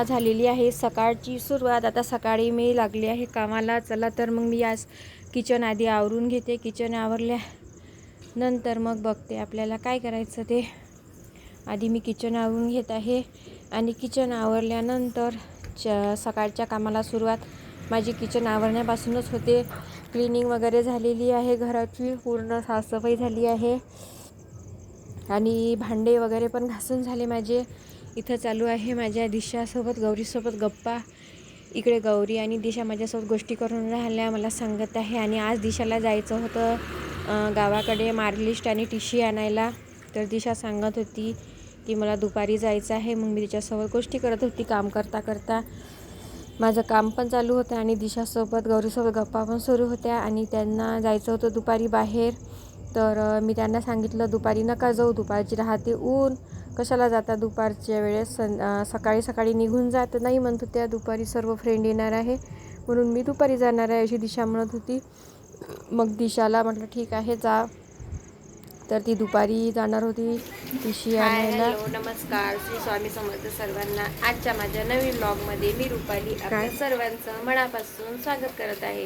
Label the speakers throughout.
Speaker 1: झालेली आहे सकाळची सुरुवात। आता सकाळी मी लागली आहे कामाला। चला तर मग मी आज किचन आधी आवरून घेते। किचन आवरल्यानंतर मग बघते आपल्याला काय करायचं ते। आधी मी किचन आवरून घेत आहे आणि किचन आवरल्यानंतर सकाळच्या कामाला सुरुवात माझी किचन आवरण्यापासूनच होते। क्लिनिंग वगैरे झालेली आहे, घराची पूर्ण साफसफाई झाली आहे आणि भांडे वगैरे पण घासून झाले माझे। इथं चालू आहे माझ्या दिशासोबत, गौरीसोबत गप्पा। इकडे गौरी आणि दिशा माझ्यासोबत गोष्टी करून राहिल्या, मला सांगत आहे। आणि आज दिशाला जायचं होतं गावाकडे मार्लिस्ट आणि टिशी आणायला। तर दिशा सांगत होती की मला दुपारी जायचं आहे। मग मी तिच्यासोबत गोष्टी करत होती काम करता करता। माझं काम पण चालू होतं आणि दिशासोबत गौरीसोबत गप्पा पण सुरू होत्या। आणि त्यांना जायचं होतं दुपारी बाहेर। तर मी त्यांना सांगितलं दुपारी नका जाऊ, दुपारची राहते ऊन, कशाला जाता दुपारच्या वेळेस, सकाळी सकाळी निघून जात नाही म्हणत होत्या। दुपारी सर्व फ्रेंड येणार आहे म्हणून मी दुपारी जाणार आहे अशी दिशा म्हणत होती। मग दिशाला म्हटलं ठीक आहे जा। तर ती दुपारी जाणार होती टिशी आणायला।
Speaker 2: हॅलो नमस्कार, श्री स्वामी समर्थ सर्वांना। आजच्या माझ्या नवीन ब्लॉगमध्ये मी रुपाली आपल्या सर्वांचं मनापासून स्वागत करत आहे।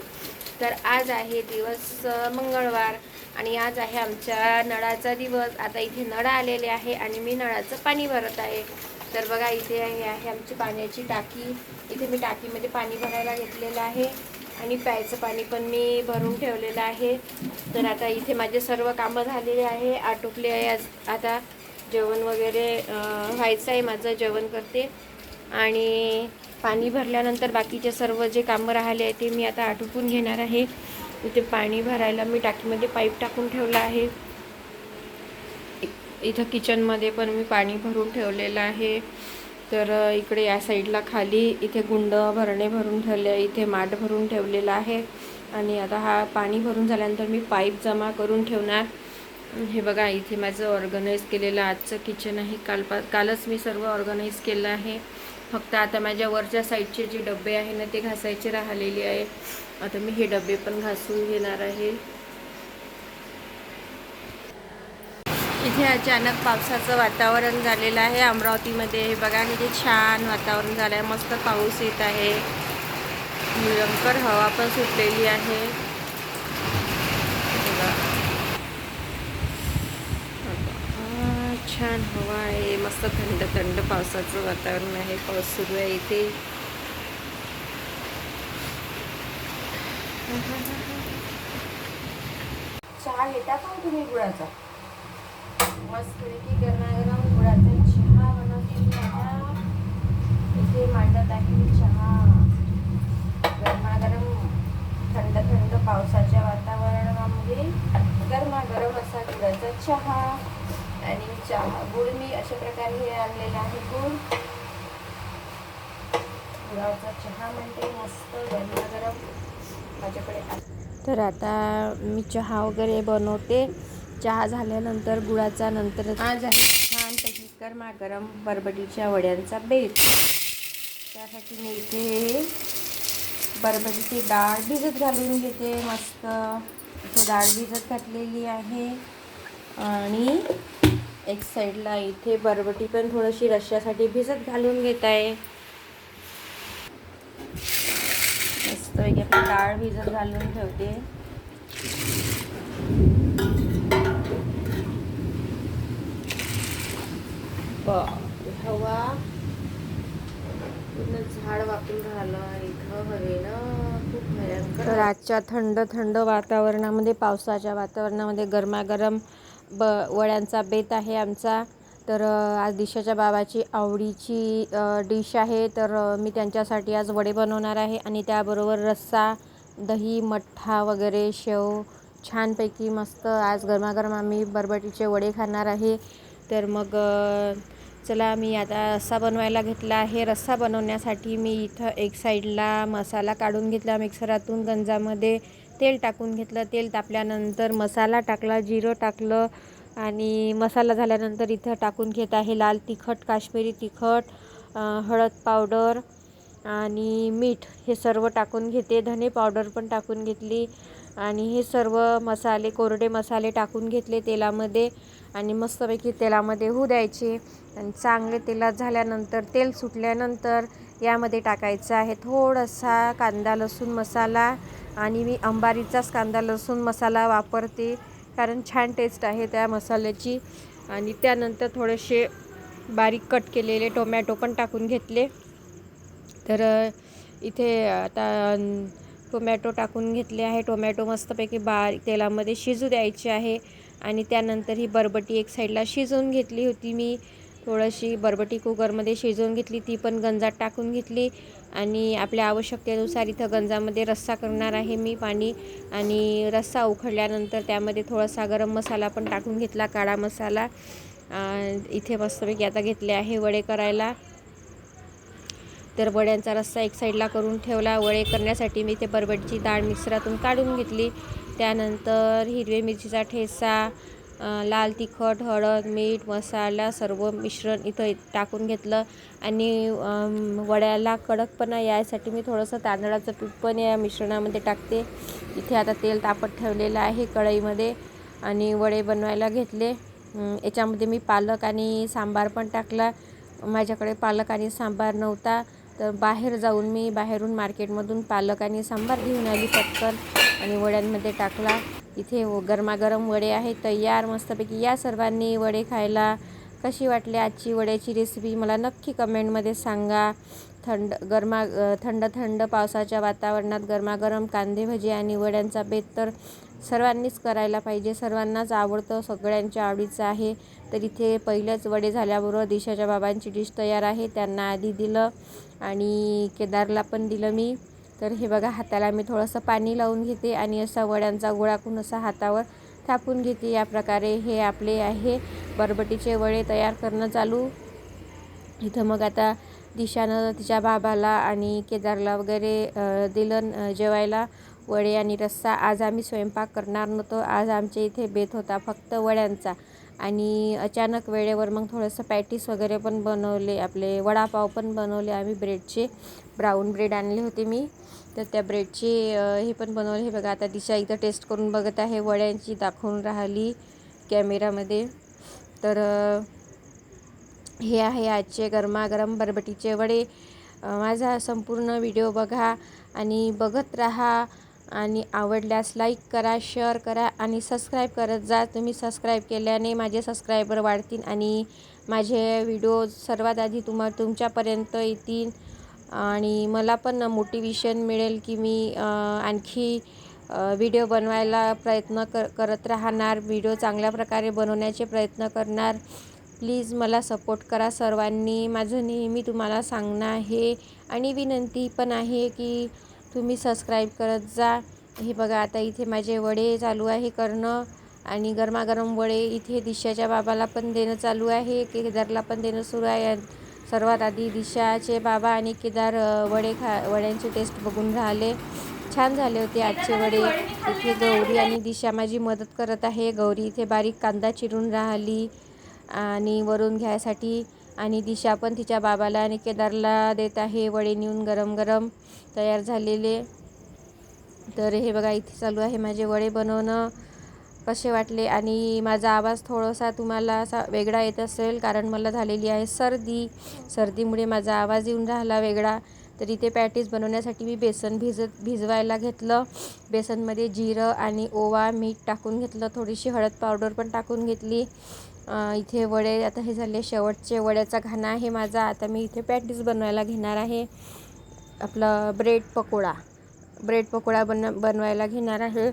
Speaker 2: तर आज आहे दिवस मंगळवार आणि आज आहे आमच्या नळाचा दिवस। आता इथे नळ आलेले आहे आणि मी नळाचं पाणी भरत आहे। तर बघा इथे आहे आमची पाण्याची टाकी। इथे मी टाकीमध्ये पाणी भरायला घेतलेलं आहे आणि प्यायचं पाणी पण मी भरून ठेवलेलं आहे। तर आता इथे माझे सर्व कामं झालेले आहे, आटोपले आहे। आता जेवण वगैरे व्हायचं आहे माझं, जेवण करते आणि पाणी भरल्यानंतर बाकीचे सर्व जे कामं राहिले आहे ते मी आता आटोपून घेणार आहे। इथे पाणी भरायला मी टाकीमध्ये पाईप टाकून ठेवला आहे। इथं किचनमध्ये पण मी पाणी भरून ठेवलेलं आहे। तर इकडे या साईडला खाली इथे गुंड भरणे भरून ठेवले, इथे माठ भरून ठेवलेला आहे। आणि आता हा पाणी भरून झाल्यानंतर मी पाईप जमा करून ठेवणार। हे बघा इथे माझं ऑर्गनाईज केलेलं आजचं किचन आहे। कालच मी सर्व ऑर्गनाईज केलं आहे। फक्त आता माझ्या वरच्या साईडचे जे डबे आहे ना ते घासायचे राहिलेले आहे। आता मी हे डबे पण घासून घेणार आहे। इथे अचानक पावसाचं वातावरण झालेलं आहे अमरावतीमध्ये। हे बघा किती छान वातावरण झालं आहे, मस्त पाऊस येत आहे, भयंकर हवा पण सुटलेली आहे। छान हवा आहे, मस्त थंड थंड पावसाचं वातावरण आहे। पाऊस सुरू आहे इथे।
Speaker 1: चहा घेता का तुम्ही गुळाचा? मस्त गरमागरम गुळाचा चहा बनवते मी आता। इथे मांडत आहे मी चहा, गरमागरम थंड थंड पावसाच्या वातावरणामध्ये गरमागरम असा गुळाचा चहा। आणि चहा गुळ मी अशा प्रकारे हे आणलेला आहे, गुळाचा चहा म्हणते, मस्त गरमागरम माझ्याकडे। तर आता मी चहा वगैरे बनवते। चहा झाल्यानंतर गुळाचा, नंतर आज आहे छानपैकी गरमागरम बरबटीच्या वड्यांचा बेत। त्यासाठी मी इथे बरबटीची डाळ भिजत घालून घेते मस्त। इथे डाळ भिजत घातलेली आहे आणि एक साईडला इथे बरबटी पण थोडीशी रश्श्यासाठी भिजत घालून घेत आहे। मस्त पैकी आपली डाळ भिजत घालून ठेवते। हवा पूर्ण झाड वापरून राहिलं इथं हवेनं, खूप भयंकर। तर आजच्या थंड थंड वातावरणामध्ये, पावसाच्या वातावरणामध्ये गरमागरम वड्यांचा बेत आहे आमचा। तर आज दिशाच्या बाबाची आवडीची डिश आहे। तर मी त्यांच्यासाठी आज वडे बनवणार आहे आणि त्याबरोबर रस्सा, दही, मठ्ठा वगैरे, शेव, छानपैकी मस्त आज गरमागरम आम्ही बरबटीचे वडे खाणार आहे। तर मग चला मी आता रस्सा बनवायला घेतला आहे। रस्सा बनवण्यासाठी मी इथं एक साईडला मसाला काढून घेतला मिक्सरातून, गंजामध्ये तेल टाकून घेतलं। तेल तापल्यानंतर मसाला टाकला, जिरं टाकलं आणि मसाला झाल्यानंतर इथं टाकून घेत आहे लाल तिखट, काश्मीरी तिखट, हळद पावडर आणि मीठ, हे सर्व टाकून घेते। धने पावडर पण टाकून घेतली आणि हे सर्व मसाले, कोरडे मसाले टाकून घेतले तेलामध्ये आणि मस्तपैकी तेलामध्ये होऊ द्यायचे। आणि चांगले तेलात झाल्यानंतर, तेल सुटल्यानंतर यामध्ये टाकायचा आहे थोडासा कांदा लसूण मसाला आणि मी अंबारीचाच कांदा लसूण मसाला वापरते कारण छान टेस्ट आहे त्या मसाल्याची. आणि त्यानंतर थोडेसे बारीक कट केलेले टोमॅटो पण टाकून घेतले. तर इथे आता टोमॅटो टाकून घेतले आहे. टोमॅटो मस्तपैकी बारीक तेलामध्ये शिजू द्यायचे आहे. आणि त्यानंतर ही बरबटी एक साईडला शिजवून घेतली होती मी. थोडीशी बरबटी कुकरमध्ये शिजवून घेतली, ती पण गंजात टाकून घेतली. आणि आपल्या आवश्यकतेनुसार इथं गंजामध्ये रस्सा करणार आहे मी पाणी. आणि रस्सा उखळल्यानंतर त्यामध्ये थोडासा गरम मसाला पण टाकून घेतला, काळा मसाला. इथे मस्तपैकी आता घेतले आहे वडे करायला. तर वड्यांचा रस्सा एक साईडला करून ठेवला. वडे करण्यासाठी मी इथे बरबटीची डाळ मिक्सरातून काढून घेतली. त्यानंतर हिरवी मिरचीचा ठेचा, लाल तिखट, हळद, मीठ, मसाला सर्व मिश्रण इथं टाकून घेतलं. आणि वड्याला कडकपणा यायसाठी मी थोडंसं तांदळाचं पीठ पण या मिश्रणामध्ये टाकते. इथे आता तेल तापत ठेवलेलं आहे कढईमध्ये आणि वडे बनवायला घेतले. याच्यामध्ये मी पालक आणि सांबार पण टाकला. माझ्याकडे पालक आणि सांबार नव्हता, तर बाहेरून मार्केटमधून पालक आणि सांबार घेऊन आली पटकन आणि वड्यांमध्ये टाकला. इथे गरमागरम वडे आहेत तयार मस्तपैकी. या सर्वांनी वडे खायला. कशी वाटली आजची वड्याची रेसिपी मला नक्की कमेंटमध्ये सांगा. थंड पावसाच्या वातावरणात गरमागरम कांदे भजी आणि वड्यांचा बेत तर सर्वांनीच करायला पाहिजे. सर्वांनाच आवडतं, सगळ्यांच्या आवडीचं आहे. तर इथे पहिलेच वडे झाल्याबरोबर दिशाच्या बाबांची डिश तयार आहे. त्यांना आधी दिलं आणि केदारला पण दिलं मी. तर हे बघा, हाताला मी थोडंसं पाणी लावून घेते आणि असा वड्यांचा गोळा करून असा हातावर थापून घेते. या प्रकारे हे आपले आहे बरबटीचे वडे तयार करणं चालू. इथं मग आता दिशानं तिच्या बाबाला आणि केदारला वगैरे दिलं जेवायला वडे आणि रस्सा. आज आम्ही स्वयंपाक करणार नव्हतो. आज आमच्या इथे बेत होता फक्त वड्यांचा. आणि अचानक वेळेवर मग थोडंसं पॅटीस वगैरे पण बनवले, आपले वडापाव पण बनवले आम्ही ब्रेडचे. ब्राऊन ब्रेड आणले होते मी, तर त्या ब्रेडचे हे पण बनवले. हे बघा, आता दिशा इथं टेस्ट करून बघत आहे, वड्यांची दाखवून राहिली कॅमेरामध्ये. तर हे आहे आजचे गरमागरम बरबटीचे वडे. माझा संपूर्ण व्हिडिओ बघा आणि बघत राहा. आणि आवडल्यास लाईक करा, शेअर करा आणि सबस्क्राईब करत जा. तुम्ही सबस्क्राईब केल्याने माझे सबस्क्रायबर वाढतील आणि माझे व्हिडिओ सर्वात आधी तुमच्यापर्यंत येतील. आणि मला पण मोटिवेशन मिळेल की मी आणखी व्हिडिओ बनवायला प्रयत्न करत राहणार. व्हिडिओ चांगल्या प्रकारे बनवण्याचे प्रयत्न करणार. प्लीज मला सपोर्ट करा सर्वांनी. माझं नेहमी तुम्हाला सांगणं आहे आणि विनंती पण आहे की तुम्ही सबस्क्राईब करत जा. हे बघा, आता इथे माझे वडे चालू आहे करणं आणि गरमागरम वडे इथे दिशाच्या बाबाला पण देणं चालू आहे, केदारला पण देणं सुरू आहे. सर्वात आधी दिशाचे बाबा आणि केदार वड्यांची टेस्ट बघून राहिले. छान झाले होते आजचे वडे. इथे गौरी आणि दिशा माझी मदत करत आहे. गौरी इथे बारीक कांदा चिरून राहिली आणि वरून घ्यायसाठी, आणि दिशा पण तिच्या बाबाला आणि केदारला देत आहे वडे नेऊन गरम गरम तयार झालेले. तर हे बघा, इथे चालू आहे माझे वडे बनवणं. कसे वाटले? आणि माझा आवाज थोडासा तुम्हाला असा वेगळा येत असेल कारण मला झालेली आहे सर्दीमुळे माझा आवाज येऊन राहिला वेगळा. तर इथे पॅटीस बनवण्यासाठी मी बेसन भिजवायला घेतलं. बेसनमध्ये जिरं आणि ओवा, मीठ टाकून घेतलं. थोडीशी हळद पावडर पण टाकून घेतली. इथे वडे आता हे झाले शेवटचे वड्याचा घाणा आहे माझा. आता मी इथे पॅटीस बनवायला घेणार आहे. आपला ब्रेड पकोडा बनवायला घेणार आहे.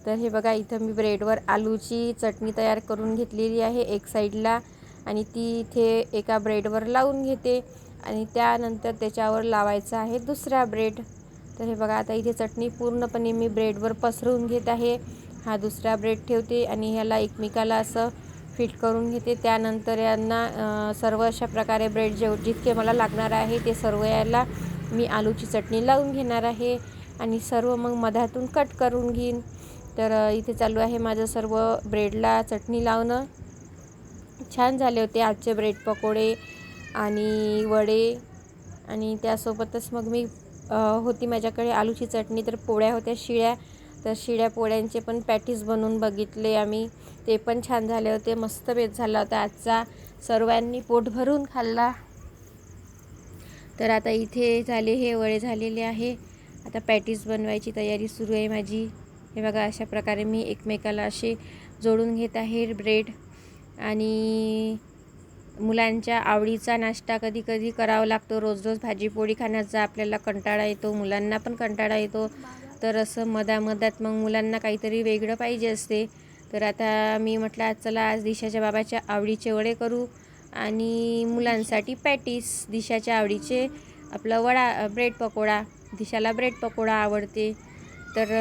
Speaker 1: तर हे बघा, इथं मी ब्रेडवर आलूची चटणी तयार करून घेतलेली आहे एक साईडला आणि ती इथे एका ब्रेडवर लावून घेते आणि त्यानंतर त्याच्यावर लावायचा आहे दुसरा ब्रेड. तर हे बघा, आता इथे चटणी पूर्णपणे मी ब्रेडवर पसरवून घेत आहे. हा दुसरा ब्रेड ठेवते आणि ह्याला एकमेकाला असं फिट करून घेते. त्यानंतर यांना सर्व अशा प्रकारे ब्रेड जितके मला लागणार आहे ते सर्व याला मी आलूची चटणी लावून घेणार आहे आणि सर्व मग मधातून कट करून घेईन. तर इथे चालू आहे माझं सर्व ब्रेडला चटणी लावणं. छान झाले होते आजचे ब्रेड पकोडे आणि वडे. आणि त्यासोबतच मग मी होती माझ्याकडे आलूची चटणी, तर पोळ्या होत्या शिळ्या, तर शिळ्या पोळ्यांचे पण पॅटीस बनवून बघितले आम्ही. ते पण छान झाले होते. मस्त बेत झाला होता आजचा. सर्वांनी पोट भरून खाल्ला. तर आता इथे झाले हे वडे झालेले आहे. आता पॅटीस बनवायची तयारी सुरू आहे माझी. हे बघा अशा प्रकारे मी एकमेकाला असे जोडून घेत आहे ब्रेड. आणि मुलांच्या आवडीचा नाश्ता कधी कधी करावा लागतो. रोज रोज भाजीपोळी खाण्याचा आपल्याला कंटाळा येतो, मुलांना पण कंटाळा येतो. तर असं मधामधात मग मुलांना काहीतरी वेगळं पाहिजे असते. तर आता मी म्हटलं चला आज दिशाच्या बाबाच्या आवडीचे वडे करू आणि मुलांसाठी पॅटीस. दिशाच्या आवडीचे आपलं ब्रेड पकोडा. दिशाला ब्रेड पकोडा आवडते. तर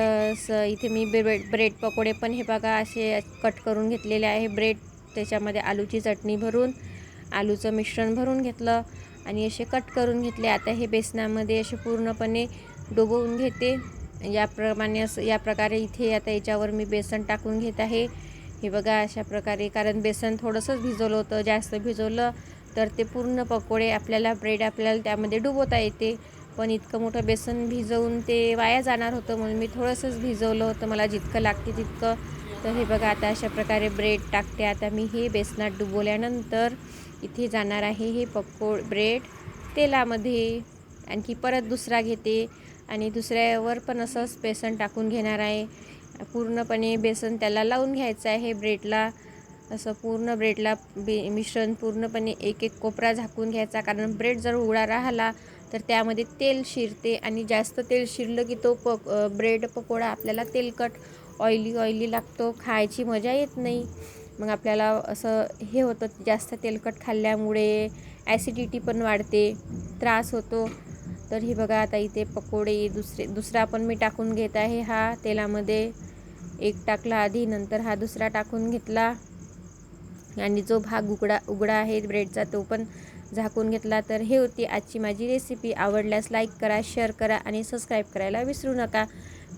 Speaker 1: इथे मी ब्रेड पकोडे पण हे बघा असे कट करून घेतलेले आहे. ब्रेड त्याच्यामध्ये आलूची चटणी भरून, आलूचं मिश्रण भरून घेतलं आणि असे कट करून घेतले. आता हे बेसनामध्ये असे पूर्णपणे डुबवून घेते. या प्रकारे इथे आता याच्यावर मी बेसन टाकून घेत आहे. हे बघा अशा प्रकारे, कारण बेसन थोडंसंच भिजवलं होतं. जास्त भिजवलं तर ते पूर्ण पकोडे ब्रेड आपल्याला त्यामध्ये डुबवता येते. पण इतकं मोठं बेसन भिजवून ते वाया जाणार होतं, म्हणून मी थोडंसंच भिजवलं होतं, मला जितकं लागते तितकं. तर हे बघा आता अशा प्रकारे ब्रेड टाकते. आता मी हे बेसनात डुबवल्यानंतर इथे जाणार आहे हे ब्रेड तेलामध्ये. आणखी परत दुसरा घेते आणि दुसऱ्यावर पण असंच बेसन टाकून घेणार आहे. पूर्णपणे बेसन त्याला लावून घ्यायचं आहे ब्रेडला. असं पूर्ण ब्रेडला मिश्रण पूर्णपणे एक एक कोपरा झाकून घ्यायचा, कारण ब्रेड जर उघडा राहिला तर त्यामध्ये तेल शिरते आणि जास्त तेल शिरलं की तो ब्रेड पकोडा आपल्याला तेलकट ऑइली लागतो, खायची मजा येत नाही. मग आपल्याला असं हे होतं, जास्त तेलकट खाल्ल्यामुळे ॲसिडिटी पण वाढते, त्रास होतो. तर हे बघा आता इथे पकोडे दुसरा पण मी टाकून घेत आहे. हा तेलामध्ये एक टाकला आधी, नंतर हा दुसरा टाकून घेतला आणि जो भाग उघडा आहे ब्रेडचा तो पण झाकून घेतला. तर हे होती आजची माझी रेसिपी. आवडल्यास लाईक करा, शेअर करा आणि सबस्क्राईब करायला विसरू नका.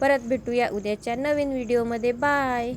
Speaker 1: परत भेटूया उद्याच्या नवीन व्हिडिओमध्ये. बाय.